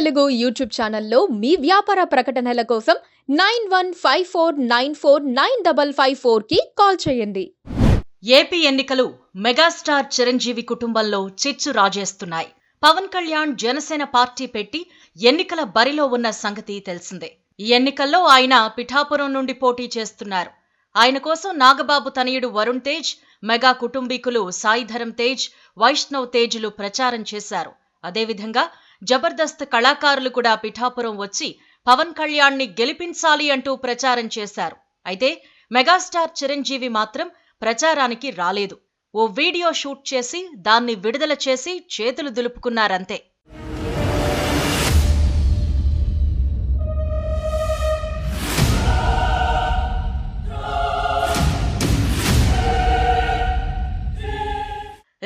Telugu YouTube ఛానల్లో మీ వ్యాపార ప్రకటనల కోసం 9154949554 కి కాల్ చేయండి. ఏపీ ఎన్నికలు మెగాస్టార్ చిరంజీవి కుటుంబంలో చిచ్చు రాజేస్తున్నాయి. పవన్ కళ్యాణ్ జనసేన పార్టీ పెట్టి ఎన్నికల బరిలో ఉన్న సంగతి తెలిసిందే. ఈ ఎన్నికల్లో ఆయన పిఠాపురం నుండి పోటీ చేస్తున్నారు. ఆయన కోసం నాగబాబు తనయుడు వరుణ్ తేజ్, మెగా కుటుంబీకులు సాయిధరం తేజ్, వైష్ణవ్ తేజ్లు ప్రచారం చేశారు. అదేవిధంగా జబర్దస్త్ కళాకారులు కూడా పిఠాపురం వచ్చి పవన్ కళ్యాణ్ని గెలిపించాలి అంటూ ప్రచారం చేశారు. అయితే మెగాస్టార్ చిరంజీవి మాత్రం ప్రచారానికి రాలేదు. ఓ వీడియో షూట్ చేసి దాన్ని విడుదల చేసి చేతులు దులుపుకున్నారంతే.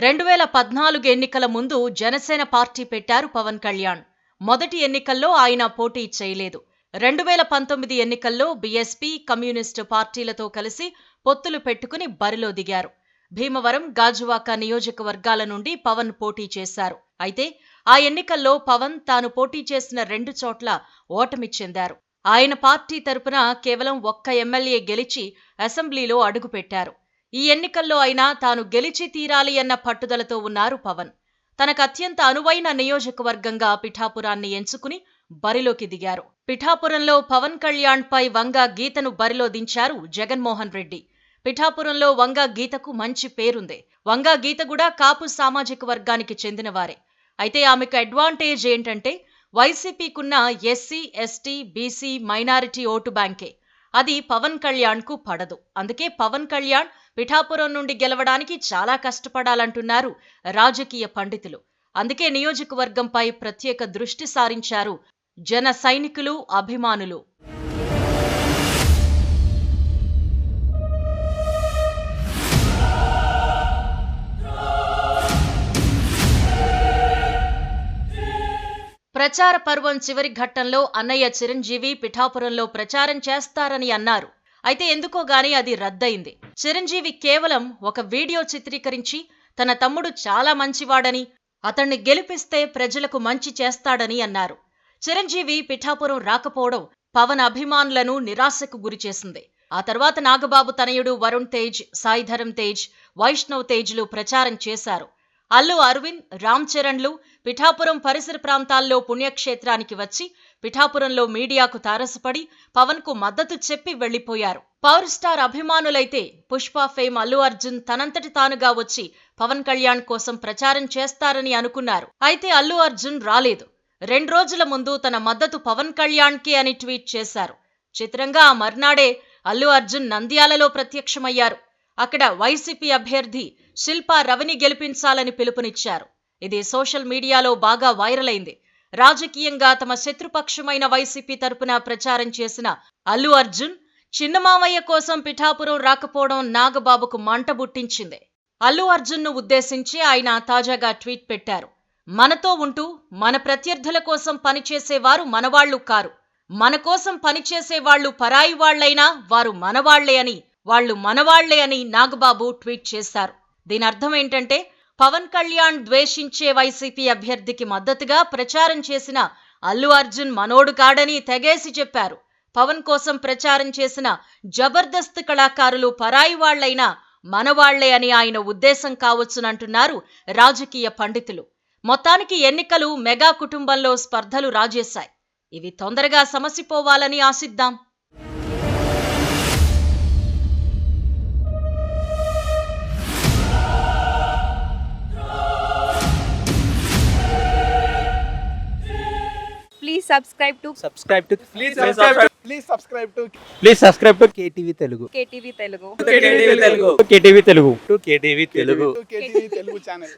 రెండు 2014 ఎన్నికల ముందు జనసేన పార్టీ పెట్టారు పవన్ కళ్యాణ్. మొదటి ఎన్నికల్లో ఆయన పోటీ చేయలేదు. 2019 ఎన్నికల్లో బీఎస్పీ, కమ్యూనిస్టు పార్టీలతో కలిసి పొత్తులు పెట్టుకుని బరిలో దిగారు. భీమవరం, గాజువాక నియోజకవర్గాల నుండి పవన్ పోటీ చేశారు. అయితే ఆ ఎన్నికల్లో పవన్ తాను పోటీ చేసిన 2 చోట్ల ఓటమి చెందారు. ఆయన పార్టీ తరపున కేవలం ఒక్క ఎమ్మెల్యే గెలిచి అసెంబ్లీలో అడుగుపెట్టారు. ఈ ఎన్నికల్లో అయినా తాను గెలిచి తీరాలి అన్న పట్టుదలతో ఉన్నారు పవన్. తనకు అత్యంత అనువైన నియోజకవర్గంగా పిఠాపురాన్ని ఎంచుకుని బరిలోకి దిగారు. పిఠాపురంలో పవన్ కళ్యాణ్ పై వంగ గీతను బరిలో దించారు జగన్మోహన్ రెడ్డి. పిఠాపురంలో వంగ గీతకు మంచి పేరుంది. వంగ గీత కూడా కాపు సామాజిక వర్గానికి చెందినవారే. అయితే ఆమెకు అడ్వాంటేజ్ ఏంటంటే వైసీపీకున్న SC, ST, BC, minority vote బ్యాంకే. అది పవన్ కళ్యాణ్కు పడదు. అందుకే పవన్ కళ్యాణ్ పిఠాపురం నుండి గెలవడానికి చాలా కష్టపడాలంటున్నారు రాజకీయ పండితులు. అందుకే నియోజకవర్గంపై ప్రత్యేక దృష్టి సారించారు జన సైనికులు, అభిమానులు. ప్రచార పర్వం చివరి ఘట్టంలో అన్నయ్య చిరంజీవి పిఠాపురంలో ప్రచారం చేస్తారని అన్నారు. అయితే ఎందుకో గాని అది రద్దయింది. చిరంజీవి కేవలం ఒక వీడియో చిత్రీకరించి తన తమ్ముడు చాలా మంచివాడని, అతన్ని గెలిపిస్తే ప్రజలకు మంచి చేస్తాడని అన్నారు. చిరంజీవి పిఠాపురం రాకపోవడం పవన్ అభిమానులను నిరాశకు గురిచేసింది. ఆ తర్వాత నాగబాబు తనయుడు వరుణ్ తేజ్, సాయిధరం తేజ్, వైష్ణవ్ తేజ్లు ప్రచారం చేశారు. అల్లు అరవింద్, రామ్ చరణ్లు పిఠాపురం పరిసర ప్రాంతాల్లో పుణ్యక్షేత్రానికి వచ్చి పిఠాపురంలో మీడియాకు తారసపడి పవన్ కు మద్దతు చెప్పి వెళ్లిపోయారు. పవర్ స్టార్ అభిమానులైతే పుష్ప ఫేమ్ అల్లు అర్జున్ తనంతటి తానుగా వచ్చి పవన్ కళ్యాణ్ కోసం ప్రచారం చేస్తారని అనుకున్నారు. అయితే అల్లు అర్జున్ రాలేదు. 2 రోజుల ముందు తన మద్దతు పవన్ కళ్యాణ్కే అని ట్వీట్ చేశారు. చిత్రంగా ఆ మర్నాడే అల్లు అర్జున్ నంద్యాలలో ప్రత్యక్షమయ్యారు. అక్కడ వైసీపీ అభ్యర్థి శిల్పా రవిని గెలిపించాలని పిలుపునిచ్చారు. ఇది సోషల్ మీడియాలో బాగా వైరల్ అయింది. రాజకీయంగా తమ శత్రుపక్షమైన వైసీపీ తరపున ప్రచారం చేసిన అల్లు అర్జున్ చిన్నమామయ్య కోసం పిఠాపురం రాకపోవడం నాగబాబుకు మంట బుట్టించింది. అల్లు అర్జున్ను ఉద్దేశించి ఆయన తాజాగా ట్వీట్ పెట్టారు. మనతో ఉంటూ మన ప్రత్యర్థుల కోసం పనిచేసేవారు మనవాళ్లు కారు. మన కోసం పనిచేసేవాళ్లు పరాయి వాళ్లైనా వారు మనవాళ్లే అని, వాళ్లు మనవాళ్లే అని నాగబాబు ట్వీట్ చేశారు. దీని అర్థం ఏంటంటే పవన్ కళ్యాణ్ ద్వేషించే వైసీపీ అభ్యర్థికి మద్దతుగా ప్రచారం చేసిన అల్లు అర్జున్ మనోడు కాడని తెగేసి చెప్పారు. పవన్ కోసం ప్రచారం చేసిన జబర్దస్త్ కళాకారులు పరాయి వాళ్లైనా మనవాళ్లే అని ఆయన ఉద్దేశం కావచ్చునంటున్నారు రాజకీయ పండితులు. మొత్తానికి ఎన్నికలు మెగా కుటుంబంలో స్పర్ధలు రాజేశాయి. ఇవి తొందరగా సమసిపోవాలని ఆశిద్దాం. Please subscribe to KTV Telugu. KTV Telugu. KTV Telugu channel.